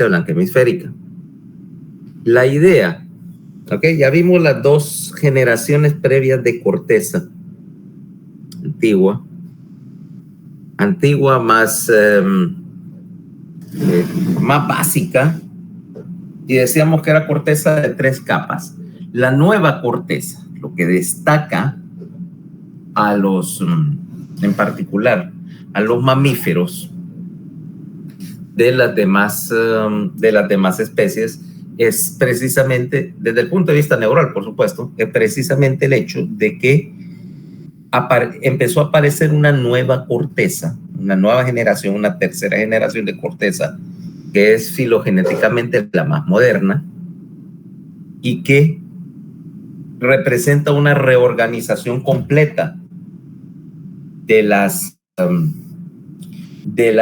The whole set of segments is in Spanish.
blanca hemisférica. La idea, ¿ok? Ya vimos las dos generaciones previas de corteza antigua más básica, y decíamos que era corteza de 3 capas. La nueva corteza, lo que destaca a los, en particular, a los mamíferos de las demás especies, es precisamente, desde el punto de vista neural, por supuesto, es precisamente el hecho de que empezó a aparecer una nueva corteza, una nueva generación, una tercera generación de corteza, que es filogenéticamente la más moderna y que representa una reorganización completa de la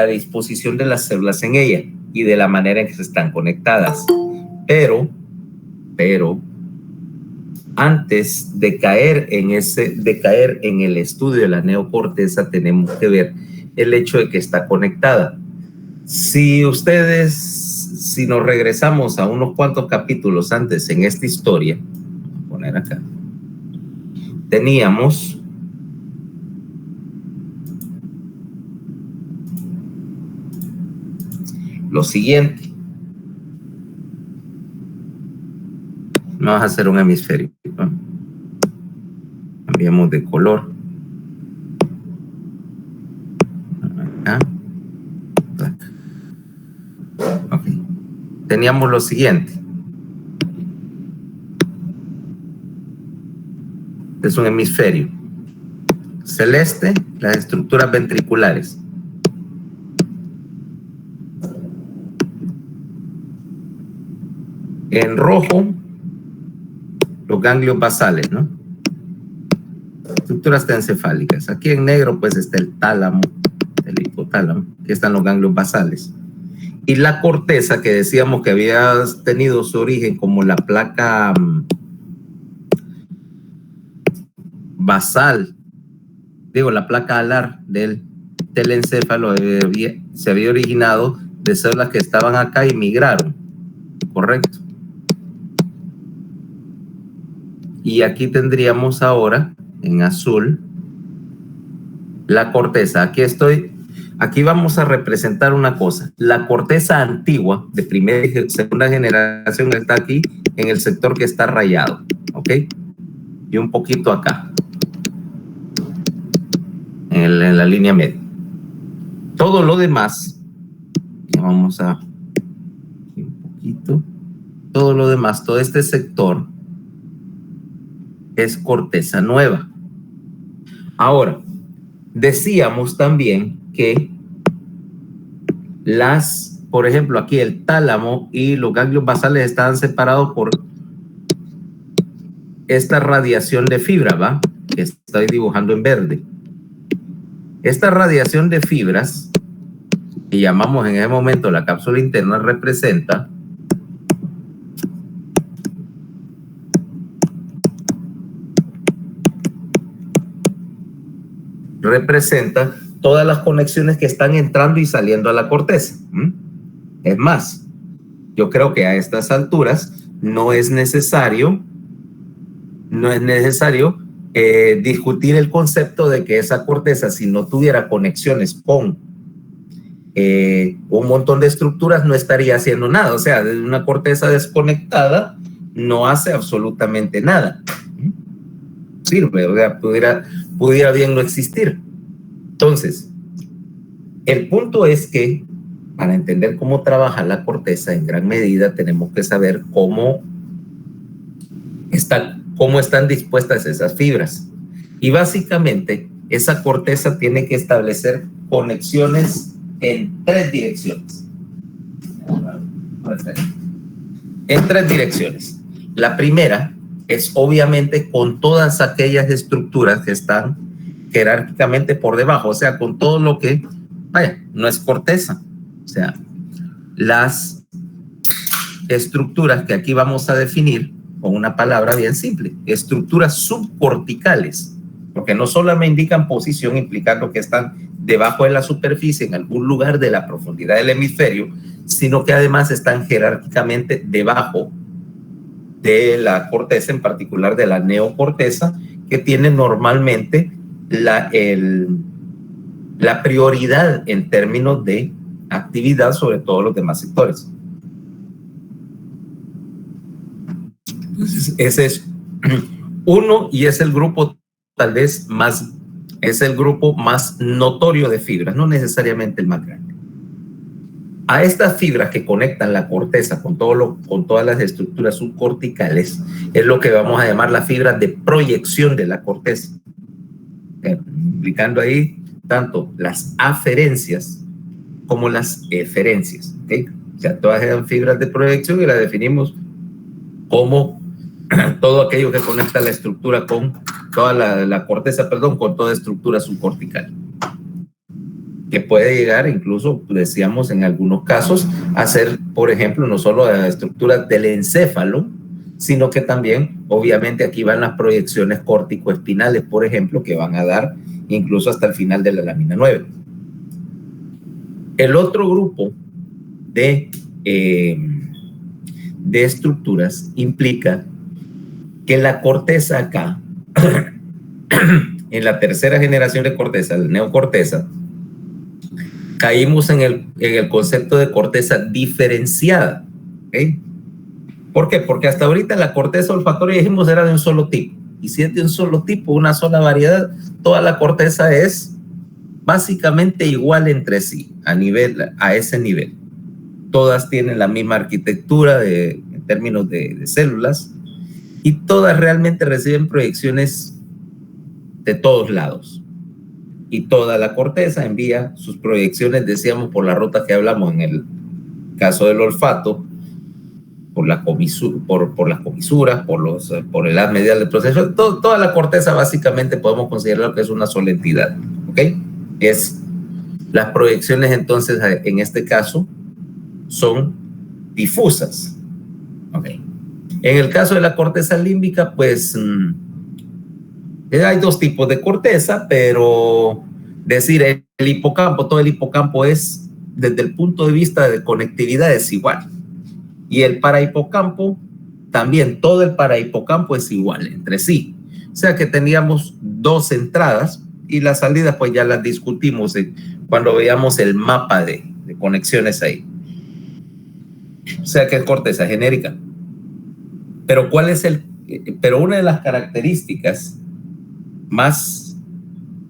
disposición de las células en ella y de la manera en que se están conectadas. Pero antes de caer en el estudio de la neocorteza, tenemos que ver el hecho de que está conectada. Si nos regresamos a unos cuantos capítulos antes en esta historia, voy a poner acá, teníamos lo siguiente. Vamos a hacer un hemisferio, ¿no? Cambiamos de color. Acá. Okay. Teníamos lo siguiente. Es un hemisferio celeste, las estructuras ventriculares. En rojo, los ganglios basales, ¿no? Estructuras tenencefálicas. Aquí en negro, pues, está el tálamo, el hipotálamo. Aquí están los ganglios basales. Y la corteza, que decíamos que había tenido su origen como la placa basal, la placa alar del telencéfalo, se había originado de células que estaban acá y migraron, ¿correcto? Y aquí tendríamos ahora, en azul, la corteza. Aquí vamos a representar una cosa. La corteza antigua, de primera y segunda generación, está aquí, en el sector que está rayado, ¿ok? Y un poquito acá, en la línea media. Todo lo demás, vamos a... un poquito. Todo lo demás, todo este sector, es corteza nueva. Ahora, decíamos también que por ejemplo, aquí el tálamo y los ganglios basales estaban separados por esta radiación de fibra, ¿va? Que estoy dibujando en verde. Esta radiación de fibras, que llamamos en ese momento la cápsula interna, representa todas las conexiones que están entrando y saliendo a la corteza. Es más, yo creo que a estas alturas no es necesario discutir el concepto de que esa corteza, si no tuviera conexiones con un montón de estructuras, no estaría haciendo nada. O sea, una corteza desconectada no hace absolutamente nada. Sirve, o sea, pudiera bien no existir. Entonces, el punto es que para entender cómo trabaja la corteza, en gran medida tenemos que saber cómo están dispuestas esas fibras. Y básicamente, esa corteza tiene que establecer conexiones en 3 direcciones. En 3 direcciones. La primera es obviamente con todas aquellas estructuras que están jerárquicamente por debajo, o sea, con todo lo que, no es corteza. O sea, las estructuras que aquí vamos a definir con una palabra bien simple, estructuras subcorticales, porque no solo me indican posición, implicando que están debajo de la superficie, en algún lugar de la profundidad del hemisferio, sino que además están jerárquicamente debajo de la corteza, en particular de la neocorteza, que tiene normalmente la prioridad en términos de actividad sobre todos los demás sectores. Entonces, ese es uno, y es el grupo tal vez más, es el grupo más notorio de fibras, no necesariamente el más grande. A estas fibras que conectan la corteza con todas las estructuras subcorticales es lo que vamos a llamar las fibras de proyección de la corteza, implicando ahí tanto las aferencias como las eferencias. ¿Okay? O sea, todas eran fibras de proyección y las definimos como todo aquello que conecta la estructura con toda la corteza, perdón, con toda estructura subcortical, que puede llegar incluso, decíamos en algunos casos, a ser, por ejemplo, no solo a estructuras del encéfalo, sino que también, obviamente, aquí van las proyecciones córtico-espinales, por ejemplo, que van a dar incluso hasta el final de la lámina 9. El otro grupo de estructuras implica que la corteza acá, en la tercera generación de corteza, la neocorteza, caímos en el concepto de corteza diferenciada. ¿Okay? ¿Por qué? Porque hasta ahorita la corteza olfatoria, dijimos, era de un solo tipo. Y si es de un solo tipo, una sola variedad, toda la corteza es básicamente igual entre sí, a ese nivel. Todas tienen la misma arquitectura en términos de células, y todas realmente reciben proyecciones de todos lados. Y toda la corteza envía sus proyecciones, decíamos, por la ruta que hablamos en el caso del olfato, por las comisuras, por el haz medial del proceso. Toda la corteza básicamente podemos considerar que es una sola entidad. ¿Ok? Es las proyecciones, entonces, en este caso, son difusas. ¿Ok? En el caso de la corteza límbica, pues hay dos tipos de corteza, pero decir el hipocampo, todo el hipocampo es, desde el punto de vista de conectividad, es igual. Y el parahipocampo, también todo el parahipocampo es igual entre sí. O sea que teníamos dos entradas y las salidas pues ya las discutimos cuando veíamos el mapa de conexiones ahí. O sea que es corteza genérica. Pero pero una de las características más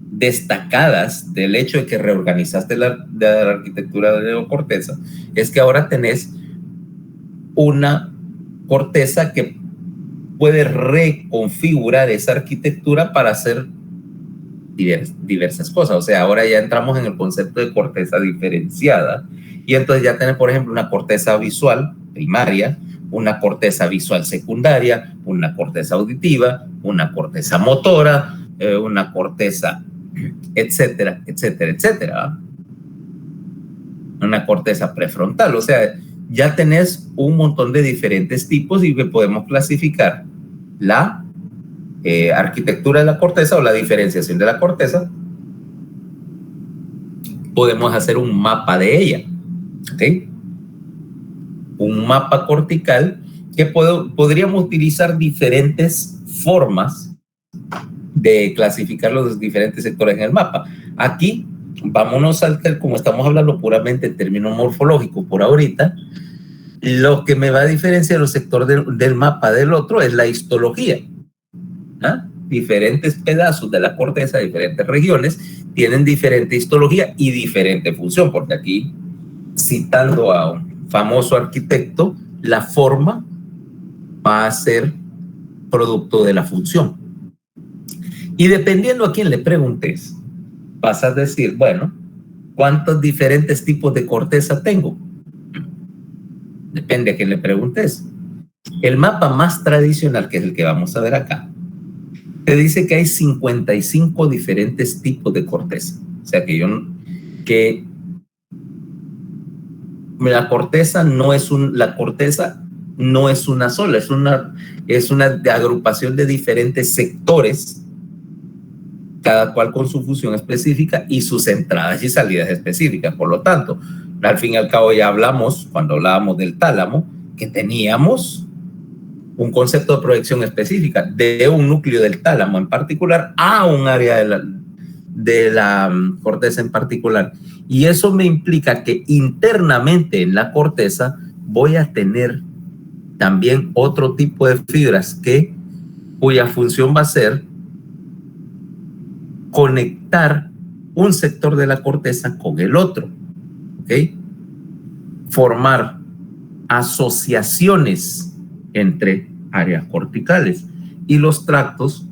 destacadas del hecho de que reorganizaste la arquitectura de la neocorteza es que ahora tenés una corteza que puede reconfigurar esa arquitectura para hacer diversas cosas. O sea, ahora ya entramos en el concepto de corteza diferenciada, y entonces ya tenés, por ejemplo, una corteza visual primaria, una corteza visual secundaria, una corteza auditiva, una corteza motora, una corteza, etcétera, etcétera, etcétera. Una corteza prefrontal. O sea, ya tenés un montón de diferentes tipos y que podemos clasificar la arquitectura de la corteza o la diferenciación de la corteza. Podemos hacer un mapa de ella. ¿Okay? Un mapa cortical que podríamos utilizar diferentes formas de clasificar los diferentes sectores en el mapa. Aquí, vámonos como estamos hablando puramente en términos morfológicos por ahorita, lo que me va a diferenciar el sector del mapa del otro es la histología. ¿Ah? Diferentes pedazos de la corteza, diferentes regiones, tienen diferente histología y diferente función, porque aquí, citando a un famoso arquitecto, la forma va a ser producto de la función. Y dependiendo a quién le preguntes, vas a decir, bueno, ¿cuántos diferentes tipos de corteza tengo? Depende a quién le preguntes. El mapa más tradicional, que es el que vamos a ver acá, te dice que hay 55 diferentes tipos de corteza. O sea que la corteza no es una sola, es una agrupación de diferentes sectores cada cual con su función específica y sus entradas y salidas específicas. Por lo tanto, al fin y al cabo ya hablamos, cuando hablábamos del tálamo, que teníamos un concepto de proyección específica de un núcleo del tálamo en particular a un área de la corteza en particular. Y eso me implica que internamente en la corteza voy a tener también otro tipo de fibras cuya función va a ser conectar un sector de la corteza con el otro, ¿ok? Formar asociaciones entre áreas corticales y los tractos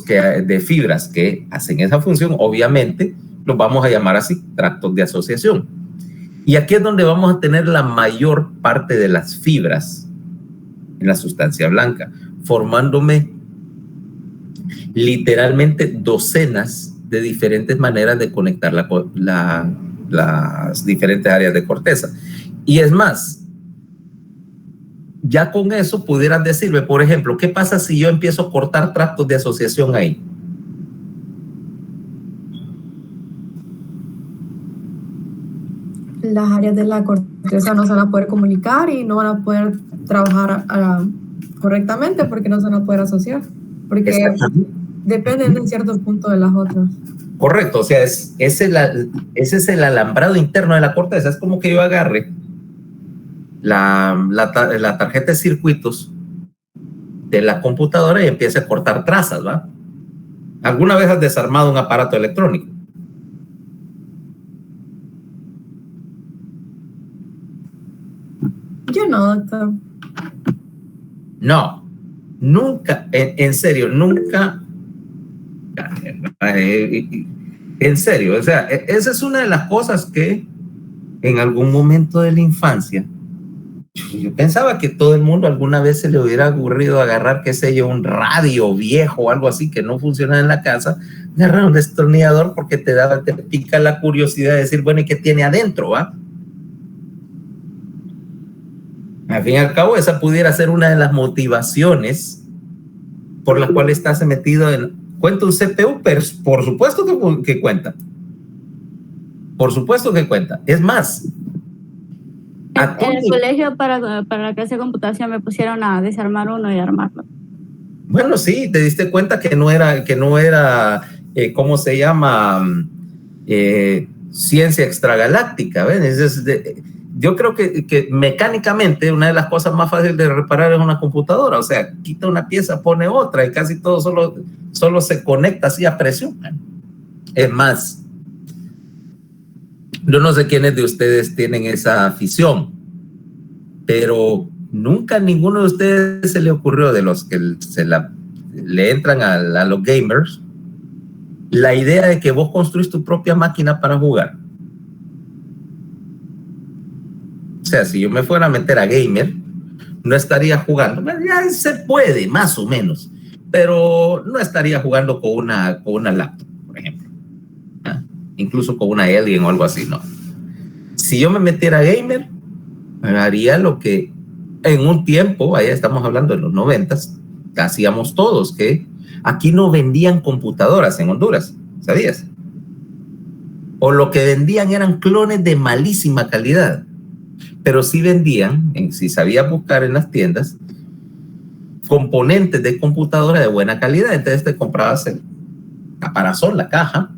de fibras que hacen esa función, obviamente los vamos a llamar así, tractos de asociación. Y aquí es donde vamos a tener la mayor parte de las fibras en la sustancia blanca, formándome literalmente docenas de diferentes maneras de conectar las diferentes áreas de corteza. Y es más, ya con eso pudieran decirme, por ejemplo, ¿qué pasa si yo empiezo a cortar tractos de asociación ahí? Las áreas de la corteza no se van a poder comunicar y no van a poder trabajar correctamente porque no se van a poder asociar, porque dependen en cierto punto de las otras. Correcto, o sea, ese es el alambrado interno de la corteza. Es como que yo agarre la tarjeta de circuitos de la computadora y empiece a cortar trazas, ¿va? ¿Alguna vez has desarmado un aparato electrónico? Yo no, doctor. No, nunca, en serio, nunca. En serio, o sea, esa es una de las cosas que en algún momento de la infancia yo pensaba que todo el mundo alguna vez se le hubiera ocurrido agarrar, qué sé yo, un radio viejo o algo así que no funciona en la casa, agarrar un destornillador porque te pica la curiosidad de decir, bueno, ¿y qué tiene adentro, va? Al fin y al cabo, esa pudiera ser una de las motivaciones por las cuales estás metido en... ¿Cuenta un CPU? Pero por supuesto que cuenta. Por supuesto que cuenta. Es más... En el colegio para la clase de computación me pusieron a desarmar uno y armarlo. Bueno, sí, te diste cuenta que no era ¿cómo se llama? Ciencia extragaláctica, ¿ves? Yo creo que mecánicamente una de las cosas más fáciles de reparar es una computadora, o sea, quita una pieza, pone otra y casi todo solo se conecta así a presión. Es más, yo no sé quiénes de ustedes tienen esa afición, pero nunca a ninguno de ustedes se le ocurrió, de los que le entran a los gamers, la idea de que vos construís tu propia máquina para jugar. O sea, si yo me fuera a meter a gamer, no estaría jugando. Ya se puede, más o menos, pero no estaría jugando con una laptop, por ejemplo. Incluso con una Alien o algo así, no. Si yo me metiera a gamer, haría lo que en un tiempo, allá estamos hablando de los 90s, hacíamos todos, que aquí no vendían computadoras en Honduras, ¿sabías? O lo que vendían eran clones de malísima calidad, pero sí vendían, si sabías buscar en las tiendas, componentes de computadora de buena calidad. Entonces te comprabas el caparazón, la caja,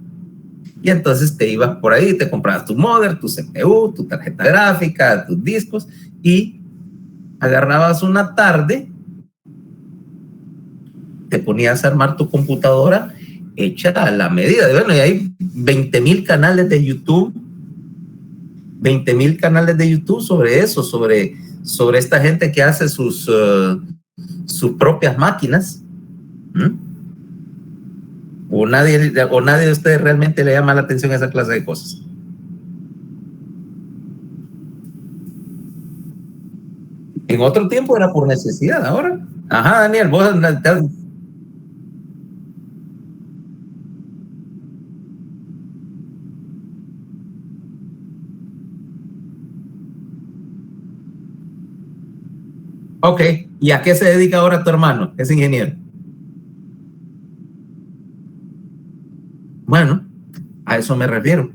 y entonces te ibas por ahí, te comprabas tu modem, tu CPU, tu tarjeta gráfica, tus discos, y agarrabas una tarde, te ponías a armar tu computadora hecha a la medida. Bueno, y hay 20,000 canales de YouTube, 20,000 canales de YouTube sobre eso, sobre esta gente que hace sus propias máquinas. ¿O nadie de ustedes realmente le llama la atención a esa clase de cosas? En otro tiempo era por necesidad, ahora. Ajá, Daniel, vos... Ok, ¿y a qué se dedica ahora tu hermano? Es ingeniero. Bueno, a eso me refiero.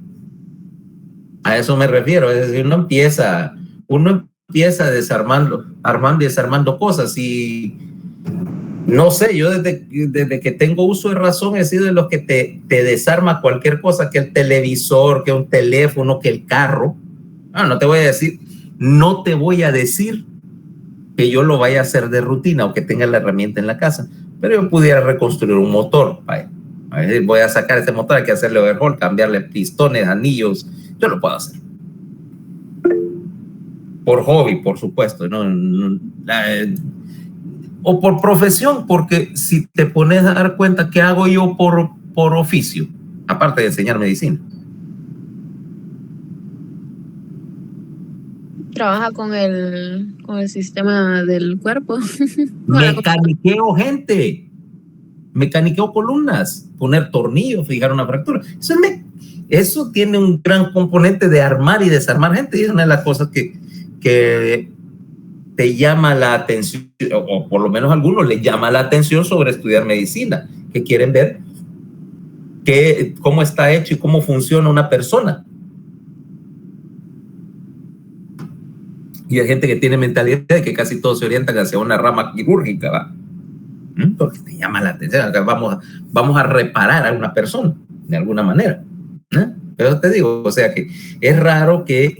A eso me refiero. Es decir, uno empieza desarmando, armando y desarmando cosas. Y no sé, yo desde que tengo uso de razón he sido de los que te desarma cualquier cosa, que el televisor, que un teléfono, que el carro. No te voy a decir que yo lo vaya a hacer de rutina o que tenga la herramienta en la casa, pero yo pudiera reconstruir un motor. Voy a sacar ese motor, hay que hacerle overhaul, cambiarle pistones, anillos. Yo lo puedo hacer. Por hobby, por supuesto, o por profesión, porque si te pones a dar cuenta, ¿qué hago yo por oficio? Aparte de enseñar medicina. Trabaja con el sistema del cuerpo. Mecaniqueo gente. Mecaniqueo columnas. Poner tornillos, fijar una fractura. Eso tiene un gran componente de armar y desarmar gente. Y es una de las cosas que te llama la atención, o por lo menos a algunos les llama la atención sobre estudiar medicina, que quieren ver cómo está hecho y cómo funciona una persona. Y hay gente que tiene mentalidad de que casi todos se orientan hacia una rama quirúrgica, ¿va? Porque te llama la atención. Vamos a reparar a una persona de alguna manera, ¿no? Pero te digo, o sea que es raro que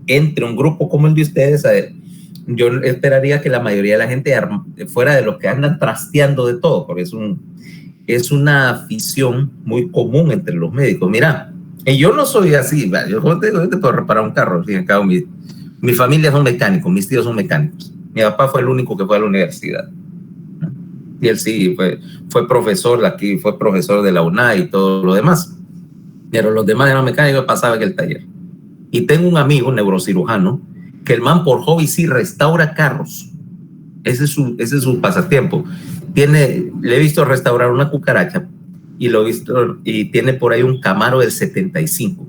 entre un grupo como el de ustedes. Yo esperaría que la mayoría de la gente fuera de los que andan trasteando de todo, porque es una afición muy común entre los médicos. Mira, y yo no soy así, yo te puedo reparar un carro. Mi familia son mecánicos, mis tíos son mecánicos. Mi papá fue el único que fue a la universidad, ¿no? Y él sí fue profesor aquí, fue profesor de la UNAI y todo lo demás. Pero los demás eran mecánicos, pasaba en el taller. Y tengo un amigo neurocirujano que el man por hobby sí restaura carros. Ese es su pasatiempo. Le he visto restaurar una cucaracha y tiene por ahí un Camaro del 75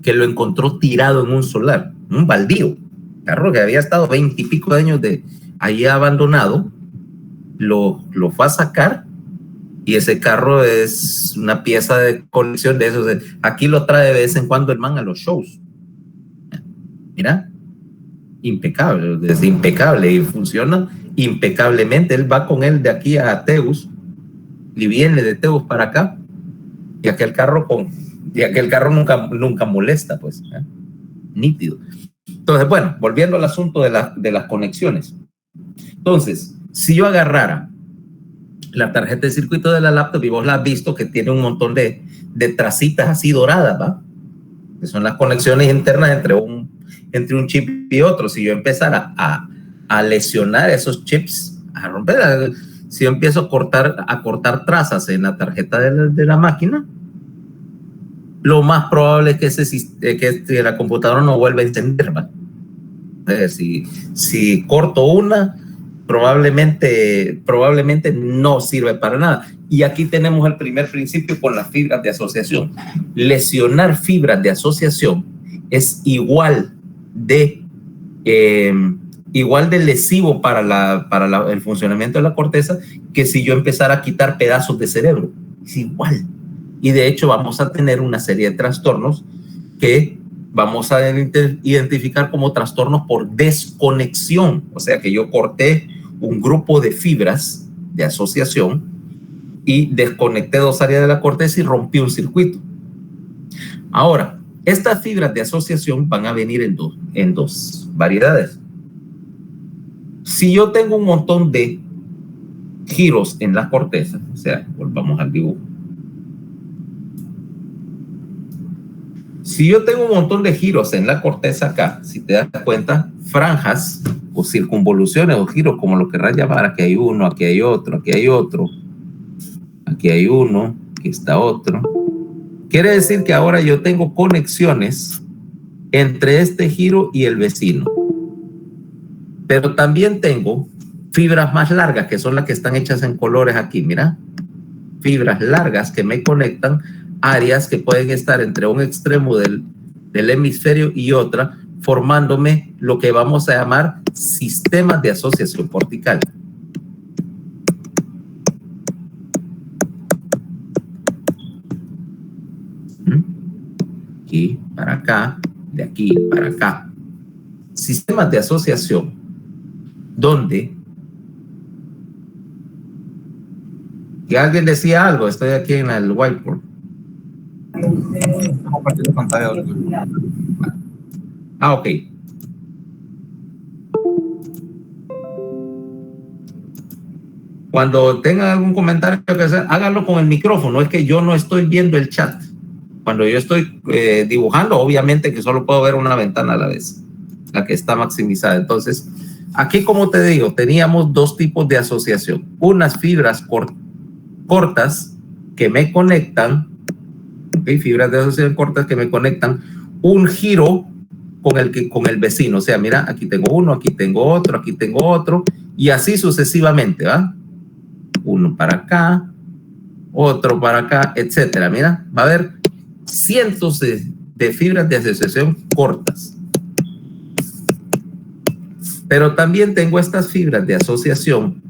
que lo encontró tirado en un solar, un baldío, carro que había estado 20 y pico de años ahí abandonado. Lo fue a sacar y ese carro es una pieza de colección de esos. Aquí lo trae de vez en cuando el man a los shows. Mira, impecable, es impecable y funciona impecablemente. Él va con él de aquí a Teus y viene de Teus para acá, y aquel carro nunca molesta, pues, ¿eh? Nítido. Entonces, bueno, volviendo al asunto de las conexiones. Entonces, si yo agarrara la tarjeta de circuito de la laptop, y vos la has visto que tiene un montón de tracitas así doradas, ¿va? Que son las conexiones internas entre un chip y otro. Si yo empezara a lesionar esos chips, a romper, si yo empiezo a cortar trazas en la tarjeta de la máquina, lo más probable es que la computadora no vuelva a encender, ¿va? Si corto una, probablemente no sirve para nada. Y aquí tenemos el primer principio con las fibras de asociación. Lesionar fibras de asociación es igual de lesivo para el funcionamiento de la corteza que si yo empezara a quitar pedazos de cerebro. Es igual. Y de hecho vamos a tener una serie de trastornos que vamos a identificar como trastornos por desconexión. O sea que yo corté un grupo de fibras de asociación y desconecté dos áreas de la corteza y rompí un circuito. Ahora, estas fibras de asociación van a venir en dos variedades. Si yo tengo un montón de giros en la corteza, o sea, volvamos al dibujo. Si yo tengo un montón de giros en la corteza acá, si te das cuenta, franjas o circunvoluciones o giros, como lo querrás llamar, aquí hay uno, aquí hay otro, aquí hay otro, aquí hay uno, aquí está otro. Quiere decir que ahora yo tengo conexiones entre este giro y el vecino. Pero también tengo fibras más largas, que son las que están hechas en colores aquí, mira. Fibras largas que me conectan áreas que pueden estar entre un extremo del hemisferio y otra, formándome lo que vamos a llamar sistemas de asociación cortical. aquí para acá, de aquí para acá. Sistemas de asociación donde que alguien decía algo, estoy aquí en el whiteboard. Compartiendo pantalla. Ok. Cuando tengan algún comentario que hacer, háganlo con el micrófono. Es que yo no estoy viendo el chat. Cuando yo estoy dibujando, obviamente que solo puedo ver una ventana a la vez, la que está maximizada. Entonces, aquí, como te digo, teníamos dos tipos de asociación. Unas fibras cortas que me conectan, ¿okay? Fibras de asociación cortas que me conectan un giro con el vecino. O sea, mira, aquí tengo uno, aquí tengo otro, y así sucesivamente, ¿va? Uno para acá, otro para acá, etcétera. Mira, va a haber cientos de fibras de asociación cortas. Pero también tengo estas fibras de asociación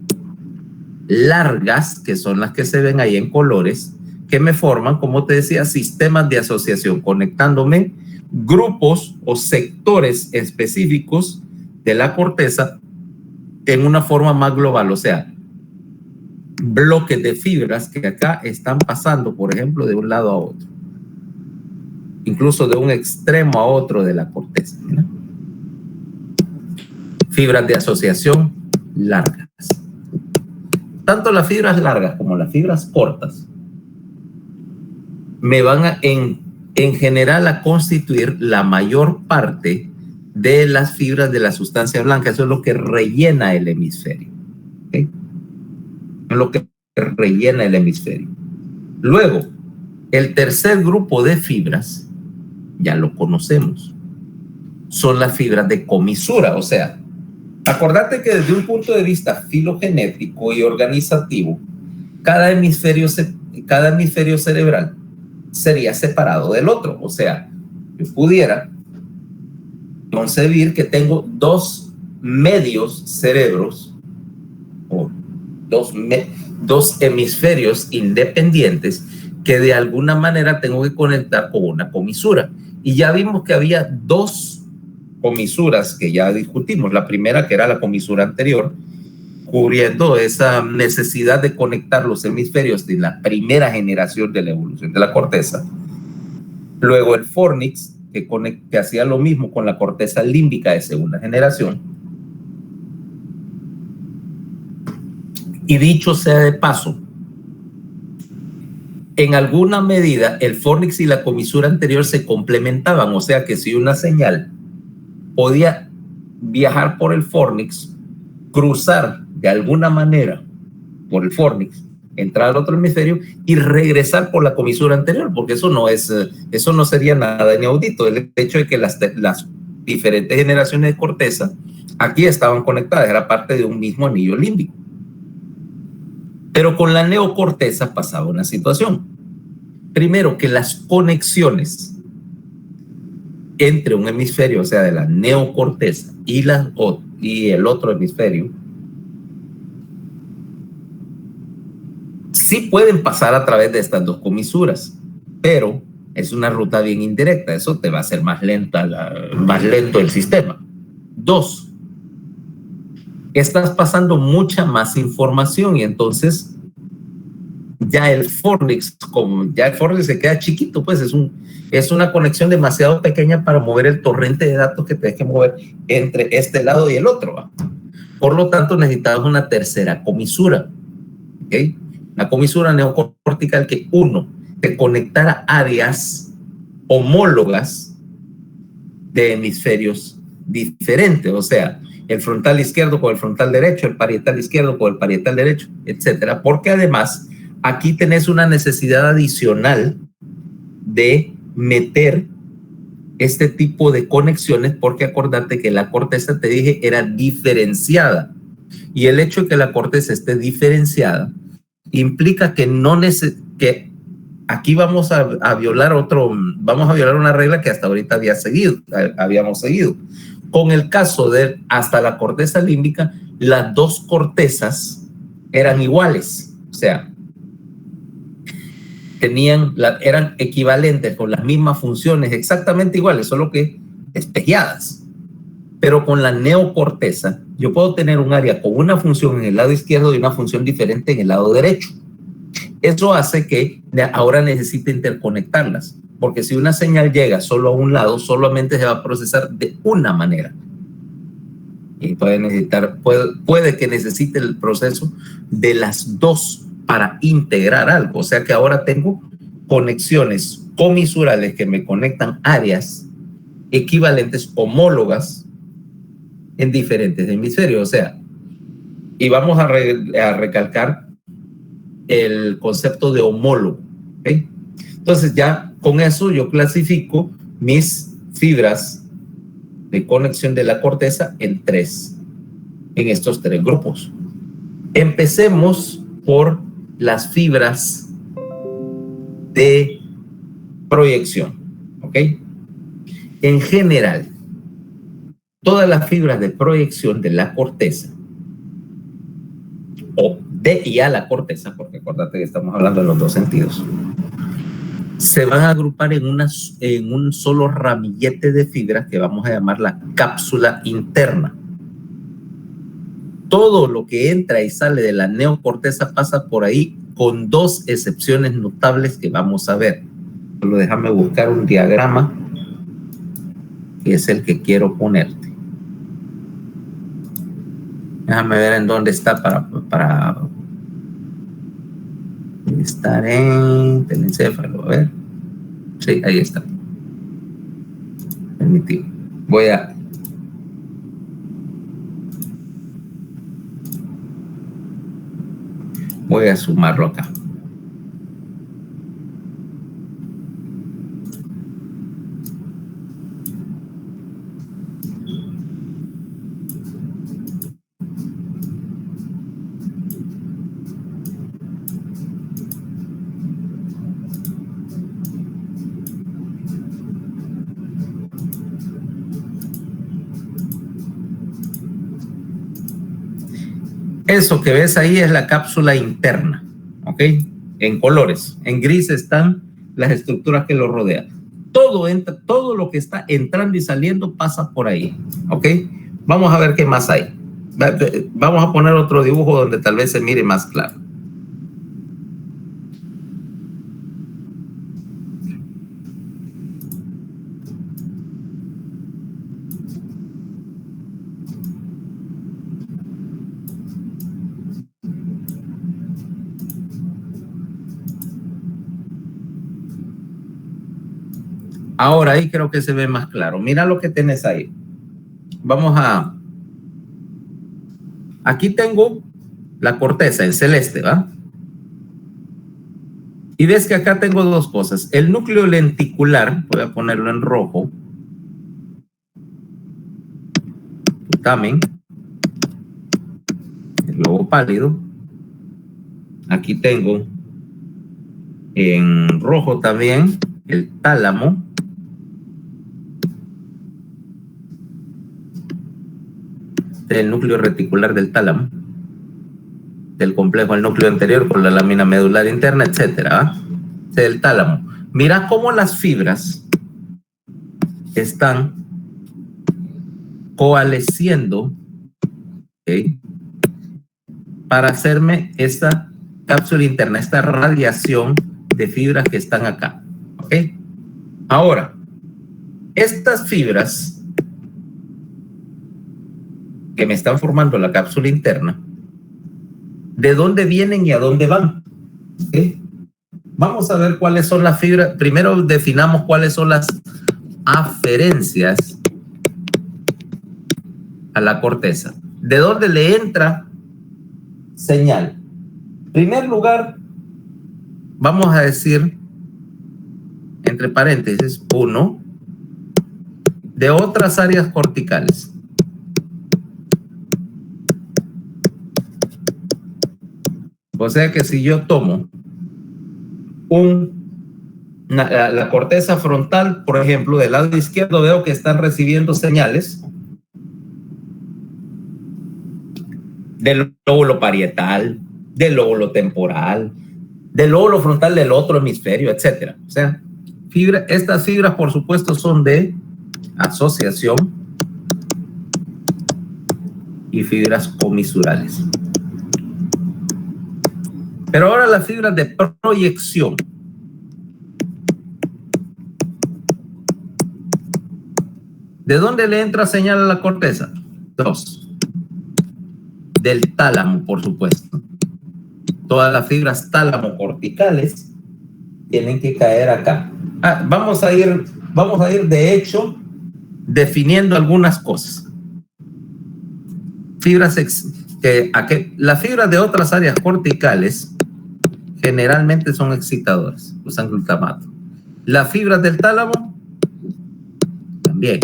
largas, que son las que se ven ahí en colores, que me forman, como te decía, sistemas de asociación, conectándome grupos o sectores específicos de la corteza en una forma más global, o sea, bloques de fibras que acá están pasando, por ejemplo, de un lado a otro, incluso de un extremo a otro de la corteza. ¿Mira? Fibras de asociación largas. Tanto las fibras largas como las fibras cortas me van a, en general, a constituir la mayor parte de las fibras de la sustancia blanca. Eso es lo que rellena el hemisferio. ¿Okay? Es lo que rellena el hemisferio. Luego, el tercer grupo de fibras, ya lo conocemos, son las fibras de comisura. O sea, acordate que desde un punto de vista filogenético y organizativo, cada hemisferio cerebral sería separado del otro. O sea, yo pudiera concebir que tengo dos medios cerebros o dos hemisferios independientes que de alguna manera tengo que conectar con una comisura. Y ya vimos que había dos comisuras que ya discutimos. La primera, que era la comisura anterior, cubriendo esa necesidad de conectar los hemisferios de la primera generación de la evolución de la corteza. Luego el fornix, que hacía lo mismo con la corteza límbica de segunda generación. Y dicho sea de paso, en alguna medida el fornix y la comisura anterior se complementaban, o sea que si una señal podía viajar por el fornix, cruzar de alguna manera por el fornix, entrar al otro hemisferio y regresar por la comisura anterior, porque eso no sería nada inaudito. El hecho de que las diferentes generaciones de corteza aquí estaban conectadas, era parte de un mismo anillo límbico. Pero con la neocorteza pasaba una situación. Primero, que las conexiones entre un hemisferio, o sea, de la neocorteza y el otro hemisferio, sí pueden pasar a través de estas dos comisuras, pero es una ruta bien indirecta. Eso te va a hacer más lento el sistema. Dos, estás pasando mucha más información y entonces ya el fornix se queda chiquito, pues es una conexión demasiado pequeña para mover el torrente de datos que tienes que mover entre este lado y el otro, ¿va? Por lo tanto, necesitabas una tercera comisura, ¿ok? La comisura neocortical que te conectara áreas homólogas de hemisferios diferentes, o sea, el frontal izquierdo con el frontal derecho, el parietal izquierdo con el parietal derecho, etcétera, porque además aquí tenés una necesidad adicional de meter este tipo de conexiones, porque acordate que la corteza, te dije, era diferenciada, y el hecho de que la corteza esté diferenciada implica que que aquí vamos a violar una regla que hasta ahorita habíamos seguido. Con el caso de hasta la corteza límbica, las dos cortezas eran iguales. O sea, eran equivalentes con las mismas funciones, exactamente iguales, solo que espejeadas. Pero con la neocorteza, yo puedo tener un área con una función en el lado izquierdo y una función diferente en el lado derecho. Eso hace que ahora necesite interconectarlas, porque si una señal llega solo a un lado, solamente se va a procesar de una manera. Y puede que necesite el proceso de las dos para integrar algo. O sea que ahora tengo conexiones comisurales que me conectan áreas equivalentes, homólogas, en diferentes hemisferios. O sea, y vamos a recalcar el concepto de homólogo. ¿Okay? Entonces ya con eso yo clasifico mis fibras de conexión de la corteza en estos tres grupos. Empecemos por las fibras de proyección, ¿ok? En general, todas las fibras de proyección de la corteza, o de y a la corteza, porque acuérdate que estamos hablando en los dos sentidos, se van a agrupar en un solo ramillete de fibras que vamos a llamar la cápsula interna. Todo lo que entra y sale de la neocorteza pasa por ahí, con dos excepciones notables que vamos a ver. Solo déjame buscar un diagrama que es el que quiero ponerte. Déjame ver en dónde está para estar en telencéfalo. A ver. Sí, ahí está. Permitido. Voy a sumarlo acá. Eso que ves ahí es la cápsula interna, ¿ok? En colores. En gris están las estructuras que lo rodean. Todo lo que está entrando y saliendo pasa por ahí, ¿ok? Vamos a ver qué más hay. Vamos a poner otro dibujo donde tal vez se mire más claro. Ahora ahí creo que se ve más claro. Mira lo que tenés ahí. Aquí tengo la corteza en celeste, ¿va? Y ves que acá tengo dos cosas. El núcleo lenticular, voy a ponerlo en rojo. Putamen. El lobo pálido. Aquí tengo en rojo también el tálamo. El núcleo reticular del tálamo, del complejo del núcleo anterior con la lámina medular interna, etcétera. El tálamo. Mira cómo las fibras están coalesciendo, ¿okay?, para hacerme esta cápsula interna, esta radiación de fibras que están acá. ¿Ok? Ahora, estas fibras que me están formando la cápsula interna, ¿de dónde vienen y a dónde van? ¿Okay? Vamos a ver cuáles son las fibras. Primero definamos cuáles son las aferencias a la corteza. ¿De dónde le entra señal? En primer lugar, vamos a decir, entre paréntesis, 1, de otras áreas corticales. O sea que si yo tomo la corteza frontal, por ejemplo, del lado izquierdo, veo que están recibiendo señales del lóbulo parietal, del lóbulo temporal, del lóbulo frontal del otro hemisferio, etcétera. O sea, estas fibras, por supuesto, son de asociación y fibras comisurales. Pero ahora las fibras de proyección. ¿De dónde le entra señal a la corteza? 2. Del tálamo, por supuesto. Todas las fibras tálamo-corticales tienen que caer acá. Vamos a ir de hecho definiendo algunas cosas. Las fibras de otras áreas corticales generalmente son excitadoras, usan glutamato. Las fibras del tálamo también.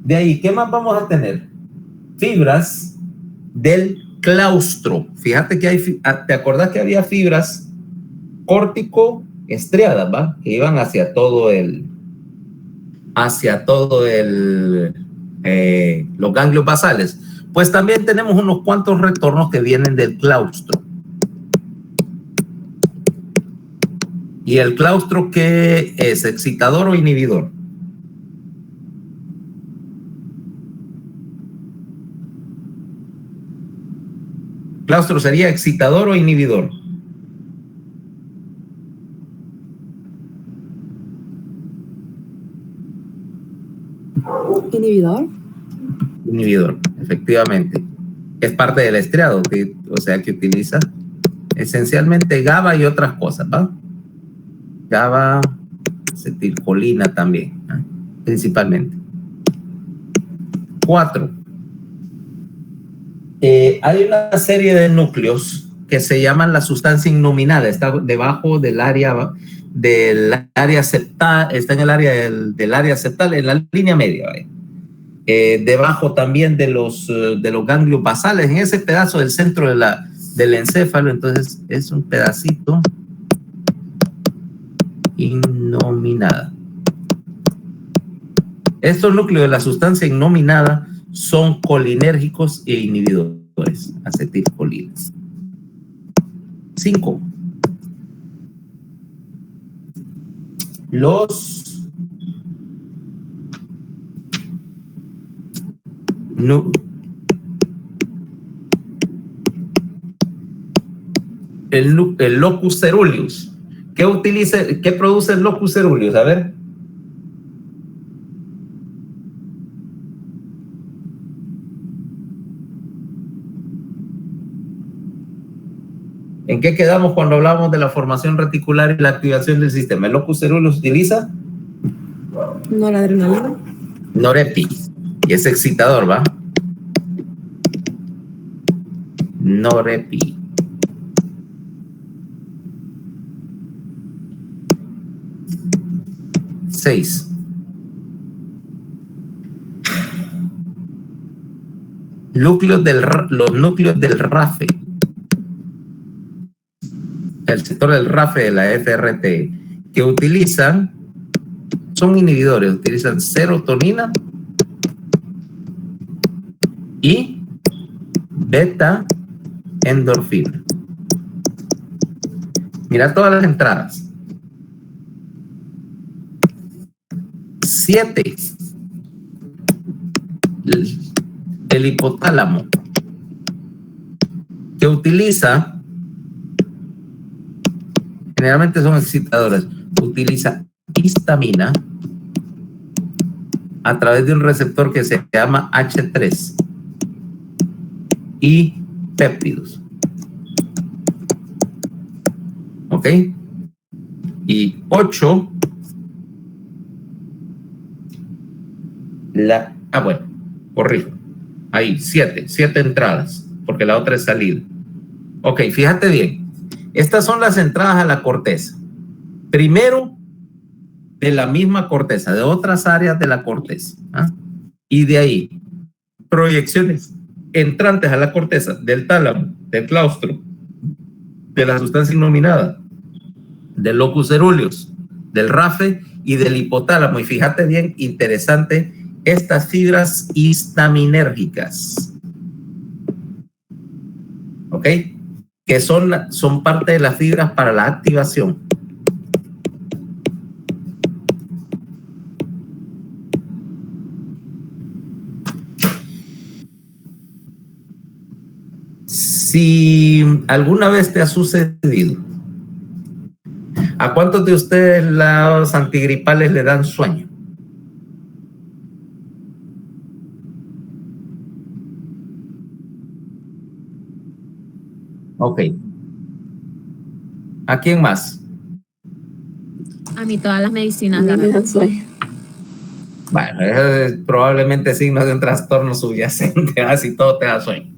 De ahí, ¿qué más vamos a tener? Fibras del claustro. Fíjate que ¿te acordás que había fibras córtico-estriadas, ¿va? Que iban hacia todo los ganglios basales. Pues también tenemos unos cuantos retornos que vienen del claustro. ¿Y el claustro qué es? ¿Excitador o inhibidor? ¿Claustro sería excitador o inhibidor? Inhibidor. Inhibidor, efectivamente. Es parte del estriado, que utiliza esencialmente GABA y otras cosas, ¿va? GABA, acetilcolina también, ¿eh? Principalmente. 4. Hay una serie de núcleos que se llaman la sustancia innominada. Está debajo del área septal, está en el área del área septal, en la línea media, ¿vale? Debajo también de los ganglios basales, en ese pedazo del centro del encéfalo. Entonces es un pedacito innominada. Estos núcleos de la sustancia innominada son colinérgicos e inhibidores, acetilcolina. 5. El locus ceruleus. ¿Qué produce el locus ceruleus? A ver. ¿En qué quedamos cuando hablamos de la formación reticular y la activación del sistema? ¿El locus ceruleus utiliza? Noradrenalina. Norepi. Y es excitador, ¿va? Norepi. Seis. Los núcleos del RAFE. El sector del RAFE de la FRT, que son inhibidores, utilizan serotonina y beta endorfina. Mira todas las entradas. 7. El hipotálamo, que generalmente son excitadores, utiliza histamina a través de un receptor que se llama H3 y péptidos. ¿Ok? Y 8, corrijo. Ahí, 7 entradas, porque la otra es salida. Ok, fíjate bien. Estas son las entradas a la corteza. Primero, de la misma corteza, de otras áreas de la corteza. Y de ahí, proyecciones entrantes a la corteza del tálamo, del claustro, de la sustancia innominada, del locus ceruleus, del RAFE y del hipotálamo. Y fíjate bien, interesante, estas fibras histaminérgicas. ¿Ok? que son parte de las fibras para la activación. Si alguna vez te ha sucedido, ¿a cuántos de ustedes los antigripales le dan sueño? Ok. ¿A quién más? A mí todas las medicinas dan sueño. Bueno, es probablemente signo de un trastorno subyacente, así todo te da sueño.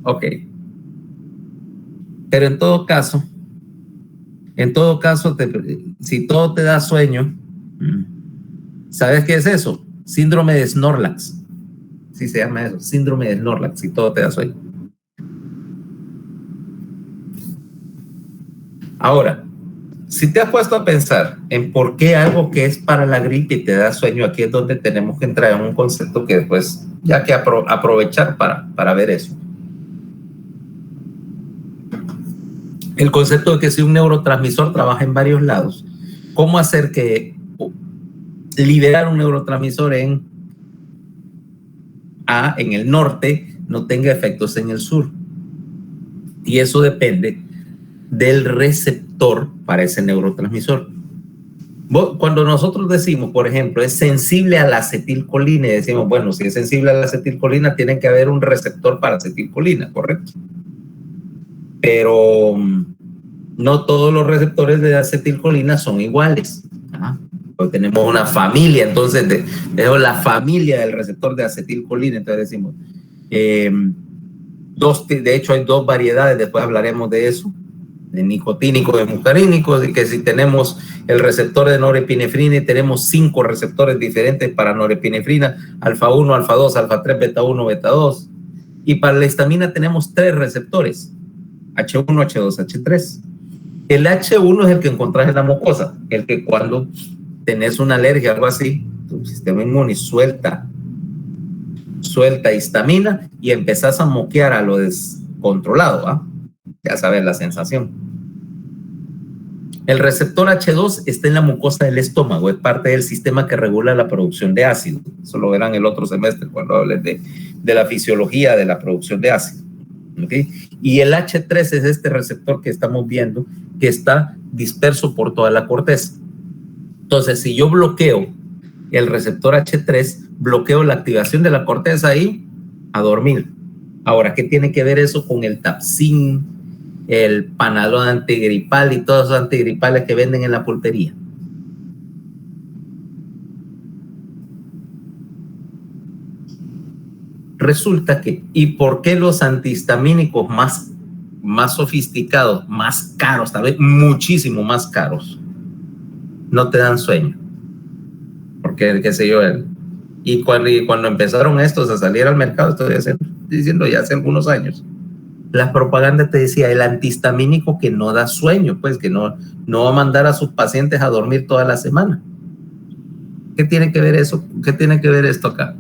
Ok. Pero en todo caso, si todo te da sueño, ¿sabes qué es eso? Síndrome de Snorlax. Sí se llama eso, síndrome de Snorlax, si todo te da sueño. Ahora, si te has puesto a pensar en por qué algo que es para la gripe te da sueño, aquí es donde tenemos que entrar en un concepto que después, ya que aprovechar para ver eso. El concepto de que si un neurotransmisor trabaja en varios lados, ¿cómo hacer que liberar un neurotransmisor en el norte no tenga efectos en el sur? Y eso depende del receptor para ese neurotransmisor. Cuando nosotros decimos, por ejemplo, es sensible a la acetilcolina, y decimos, bueno, si es sensible a la acetilcolina, tiene que haber un receptor para acetilcolina, ¿correcto? Pero no todos los receptores de acetilcolina son iguales. Pues tenemos una familia, entonces tenemos la familia del receptor de acetilcolina, entonces decimos, de hecho hay dos variedades, después hablaremos de eso, de nicotínico, de muscarínico, de que si tenemos el receptor de norepinefrina y tenemos 5 receptores diferentes para norepinefrina, alfa 1, alfa 2, alfa 3, beta 1, beta 2, y para la histamina tenemos 3 receptores, H1, H2, H3. El H1 es el que encontrás en la mucosa, el que cuando tenés una alergia, algo así, tu sistema inmune suelta histamina y empezás a moquear a lo descontrolado, ya sabes la sensación. El receptor H2 está en la mucosa del estómago, es parte del sistema que regula la producción de ácido. Eso lo verán el otro semestre cuando hablen de la fisiología de la producción de ácido. ¿Okay? Y el H3 es este receptor que estamos viendo que está disperso por toda la corteza. Entonces, si yo bloqueo el receptor H3, bloqueo la activación de la corteza y a dormir. Ahora, ¿qué tiene que ver eso con el Tapsin, el Panadol antigripal y todos esos antigripales que venden en la pulpería? Resulta que, ¿y por qué los antihistamínicos más sofisticados, más caros, tal vez muchísimo más caros, no te dan sueño? Porque, qué sé yo, y cuando empezaron estos a salir al mercado, estoy diciendo ya hace algunos años, la propaganda te decía el antihistamínico que no da sueño, pues que no va a mandar a sus pacientes a dormir toda la semana. ¿Qué tiene que ver eso? ¿Qué tiene que ver esto acá?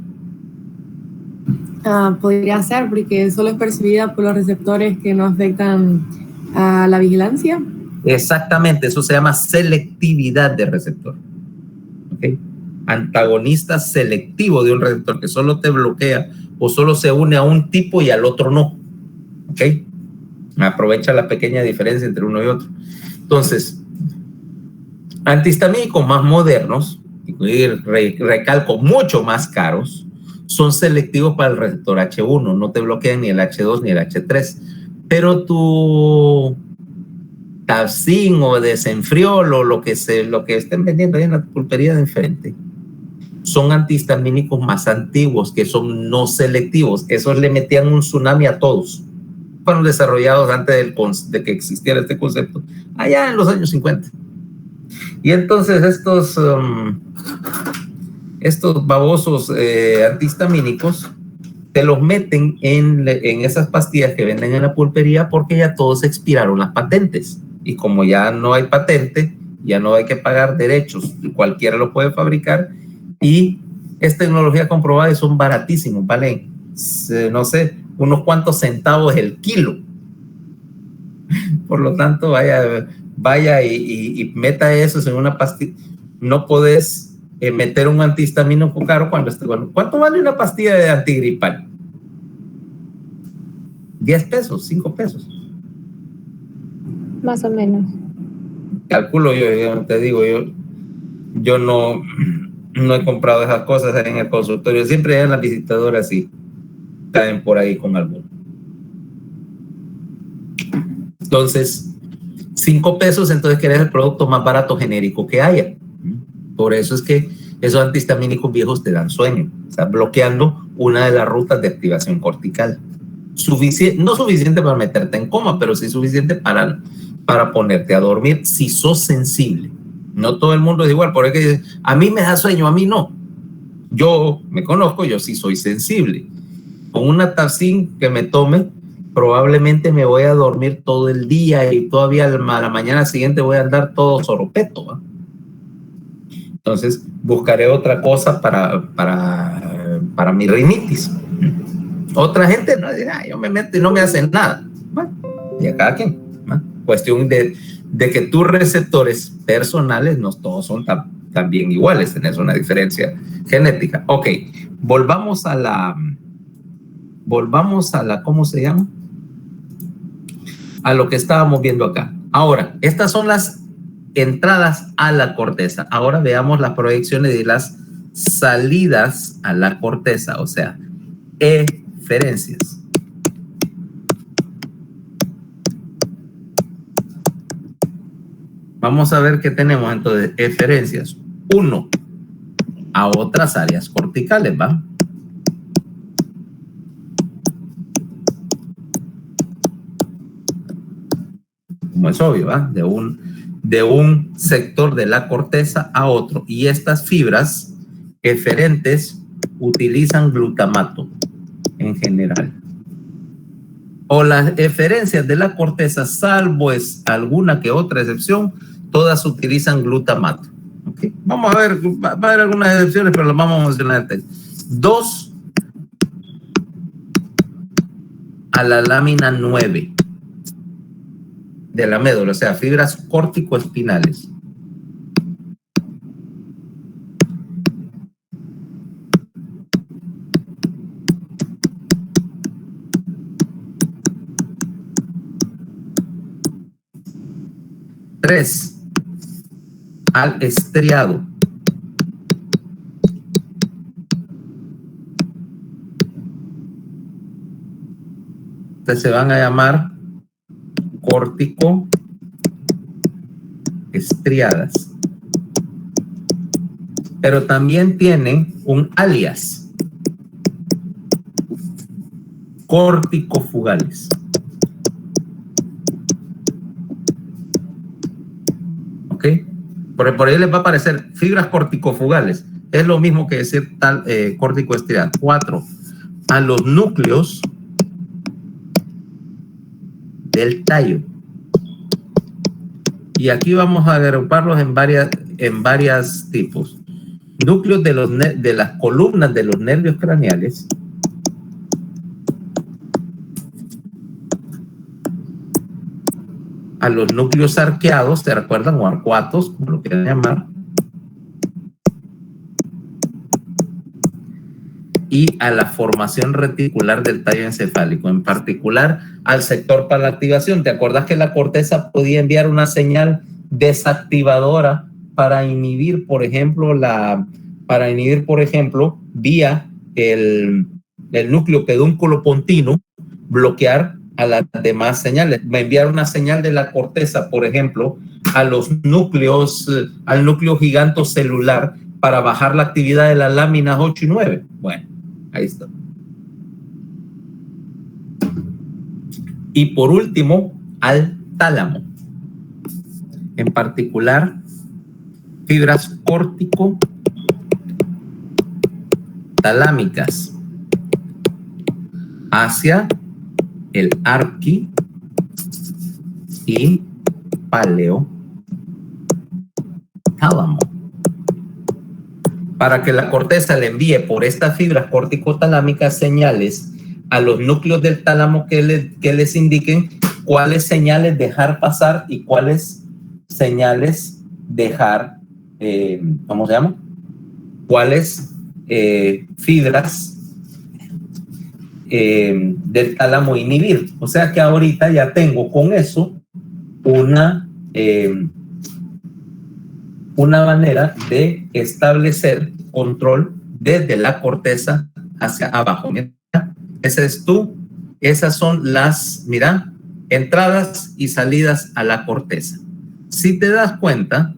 Podría ser porque solo es percibida por los receptores que no afectan a la vigilancia. Exactamente, eso se llama selectividad de receptor. ¿Okay? Antagonista selectivo de un receptor que solo te bloquea o solo se une a un tipo y al otro no. ¿Ok? Aprovecha la pequeña diferencia entre uno y otro. Entonces, antihistamínicos más modernos, y recalco, mucho más caros, son selectivos para el receptor H1, no te bloquean ni el H2 ni el H3, pero tu Tapsin o Desenfriol o lo que estén vendiendo ahí en la pulpería de enfrente son antihistamínicos más antiguos, que son no selectivos. Esos le metían un tsunami a todos. Fueron desarrollados antes de que existiera este concepto, allá en los años 50. Y entonces estos babosos antihistamínicos te los meten en esas pastillas que venden en la pulpería porque ya todos expiraron las patentes. Y como ya no hay patente, ya no hay que pagar derechos, cualquiera lo puede fabricar y es tecnología comprobada y son baratísimos, valen, no sé, unos cuantos centavos el kilo. Por lo tanto, vaya y meta eso en una pastilla. No podés meter un antihistamínico caro cuando esté bueno. ¿Cuánto vale una pastilla de antigripal? 10 pesos, 5 pesos. Más o menos. Calculo yo te digo, yo no he comprado esas cosas en el consultorio. Siempre en las visitadoras sí caen por ahí con algo. Entonces, 5 pesos, entonces querés el producto más barato genérico que haya. Por eso es que esos antihistamínicos viejos te dan sueño. Estás bloqueando una de las rutas de activación cortical. No suficiente para meterte en coma, pero sí suficiente para ponerte a dormir si sos sensible. No todo el mundo es igual, por eso a mí me da sueño, a mí no. Yo me conozco, yo sí soy sensible. Con una Tafsin que me tome, probablemente me voy a dormir todo el día y todavía a la mañana siguiente voy a andar todo soropeto, ¿va? Entonces buscaré otra cosa para mi rinitis. Otra gente no dirá, yo me meto y no me hacen nada. Bueno, y a cada quien. ¿Va? Cuestión de que tus receptores personales no todos son también iguales, tenés una diferencia genética. Ok, volvamos a la, ¿cómo se llama? A lo que estábamos viendo acá. Ahora, estas son las entradas a la corteza. Ahora veamos las proyecciones de las salidas a la corteza, o sea, eferencias. Vamos a ver qué tenemos entonces. Eferencias. 1. A otras áreas corticales, ¿va? Como es obvio, ¿va? De un sector de la corteza a otro. Y estas fibras eferentes utilizan glutamato en general. O las eferencias de la corteza, salvo es alguna que otra excepción, todas utilizan glutamato. ¿Okay? Vamos a ver, va a haber algunas excepciones, pero las vamos a mencionar. 2 a la lámina 9 de la médula, o sea, fibras córtico-espinales. Tres, al estriado. Entonces se van a llamar córtico estriadas. Pero también tienen un alias. Corticofugales. ¿Ok? Por ahí les va a aparecer fibras corticofugales. Es lo mismo que decir tal córtico-estriada. 4. A los núcleos del tallo. Y aquí vamos a agruparlos en varias tipos. Núcleos de las columnas de los nervios craneales. A los núcleos arqueados, ¿se recuerdan? O arcuatos, como lo quieran llamar. Y a la formación reticular del tallo encefálico, en particular al sector para la activación. ¿Te acordás que la corteza podía enviar una señal desactivadora para inhibir, por ejemplo, vía el núcleo pedúnculo pontino, bloquear a las demás señales? Va a enviar una señal de la corteza, por ejemplo, a los núcleos, al núcleo gigantocelular para bajar la actividad de las láminas 8 y 9. Bueno, ahí está. Y por último, al tálamo. En particular, fibras córtico-talámicas hacia el arqui y paleotálamo. Para que la corteza le envíe por estas fibras córtico-talámicas señales a los núcleos del tálamo que les indiquen cuáles señales dejar pasar y cuáles señales dejar, ¿cómo se llama? Cuáles fibras del tálamo inhibir. O sea que ahorita ya tengo con eso una manera de establecer control desde la corteza hacia abajo. Mira, esas son las, mira, entradas y salidas a la corteza. Si te das cuenta,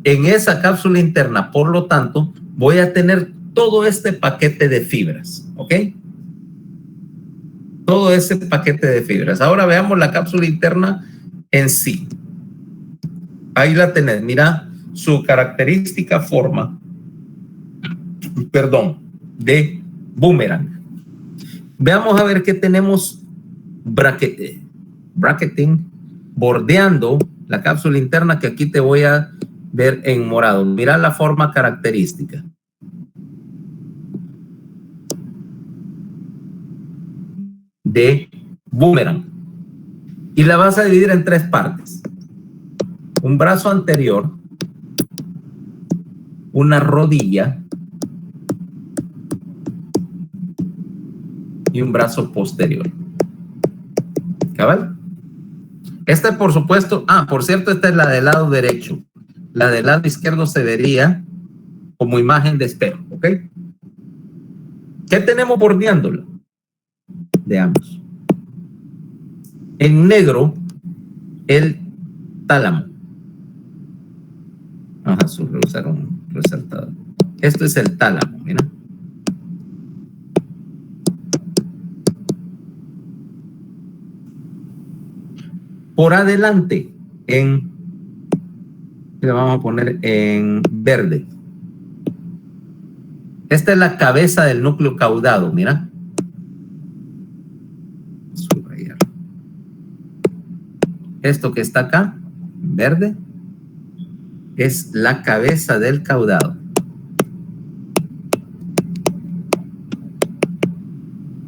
en esa cápsula interna, por lo tanto, voy a tener todo este paquete de fibras, ¿ok? Todo ese paquete de fibras. Ahora veamos la cápsula interna en sí. Ahí la tenés, mira su característica forma, de boomerang. Veamos a ver qué tenemos bracketing bordeando la cápsula interna, que aquí te voy a ver en morado. Mira la forma característica. De boomerang. Y la vas a dividir en tres partes. Un brazo anterior, una rodilla y un brazo posterior. ¿Cabal? Esta, por supuesto, por cierto, esta es la del lado derecho. La del lado izquierdo se vería como imagen de espejo, ¿ok? ¿Qué tenemos bordeándolo? Veamos. En negro, el tálamo. Azul, usar un resaltador. Esto es el tálamo, mira. Por adelante, le vamos a poner en verde. Esta es la cabeza del núcleo caudado, mira. Subrayar. Esto que está acá, en verde, es la cabeza del caudado.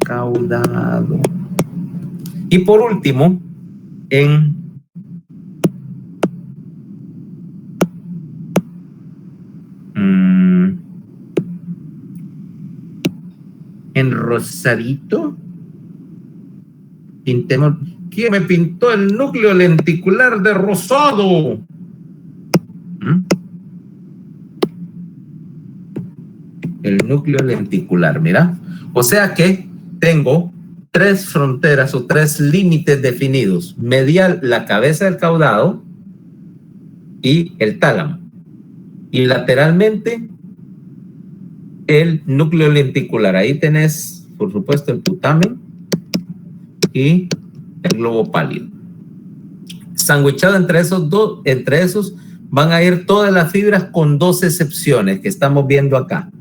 Caudado. Y por último, en rosadito, pintemos. ¿Quién me pintó el núcleo lenticular de rosado? El núcleo lenticular, mira. O sea que tengo tres fronteras o tres límites definidos. Medial, la cabeza del caudado y el tálamo. Y lateralmente, el núcleo lenticular. Ahí tenés, por supuesto, el putamen y el globo pálido. Sandwichado entre esos van a ir todas las fibras, con dos excepciones que estamos viendo acá.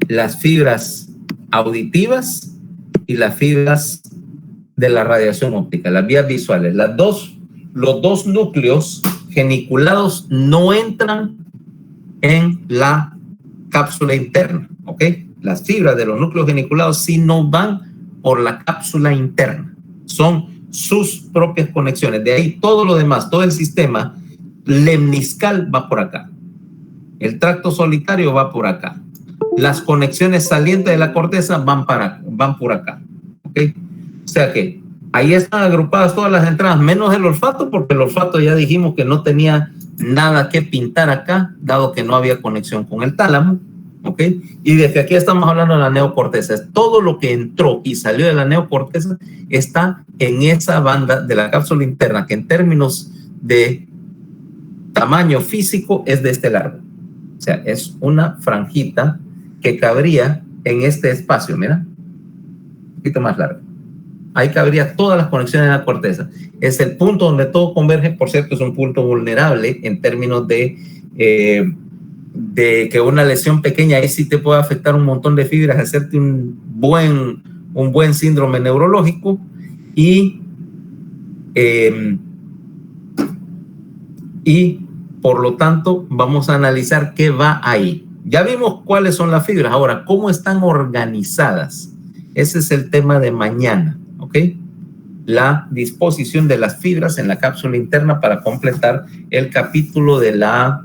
Las fibras auditivas y las fibras de la radiación óptica, las vías visuales. Los dos núcleos geniculados no entran en la cápsula interna, ¿ok? Las fibras de los núcleos geniculados sí no van por la cápsula interna. Son sus propias conexiones. De ahí todo lo demás, todo el sistema lemniscal va por acá. El tracto solitario va por acá. Las conexiones salientes de la corteza van por acá. ¿Ok? O sea que ahí están agrupadas todas las entradas, menos el olfato, porque el olfato ya dijimos que no tenía nada que pintar acá, dado que no había conexión con el tálamo. ¿Ok? Y desde aquí estamos hablando de la neocorteza. Todo lo que entró y salió de la neocorteza está en esa banda de la cápsula interna, que en términos de tamaño físico es de este largo. O sea, es una franjita que cabría en este espacio, mira, un poquito más largo. Ahí cabría todas las conexiones de la corteza. Es el punto donde todo converge. Por cierto, es un punto vulnerable en términos de que una lesión pequeña ahí sí te puede afectar un montón de fibras, hacerte un buen síndrome neurológico y por lo tanto vamos a analizar qué va ahí. Ya vimos cuáles son las fibras. Ahora, ¿cómo están organizadas? Ese es el tema de mañana, ¿ok? La disposición de las fibras en la cápsula interna para completar el capítulo de las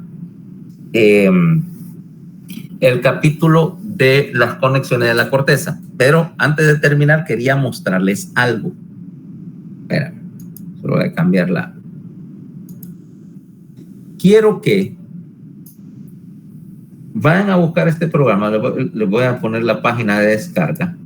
conexiones de la corteza. Pero antes de terminar, quería mostrarles algo. Espera, solo voy a cambiarla. Quiero que vayan a buscar este programa. Les voy a poner la página de descarga.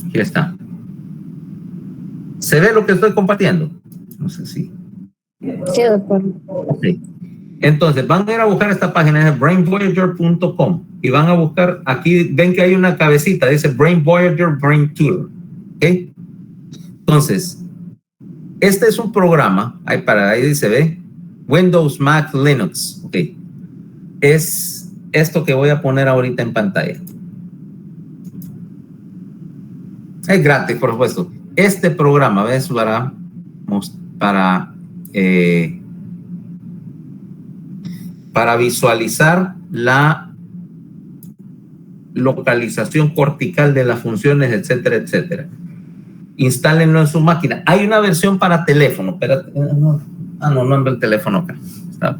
Aquí está. ¿Se ve lo que estoy compartiendo? No sé si. Sí, doctor. Okay. Entonces, van a ir a buscar esta página, es brainvoyager.com, y van a buscar, aquí ven que hay una cabecita, dice Brain Voyager Brain Tool. ¿Okay? Entonces, este es un programa, ahí dice, ve, Windows, Mac, Linux. Ok. Es esto que voy a poner ahorita en pantalla. Es gratis, por supuesto. Este programa, ¿ves? Para visualizar la localización cortical de las funciones, etcétera, etcétera. Instálenlo en su máquina. Hay una versión para teléfono. Espérate. No anda el teléfono acá. Está.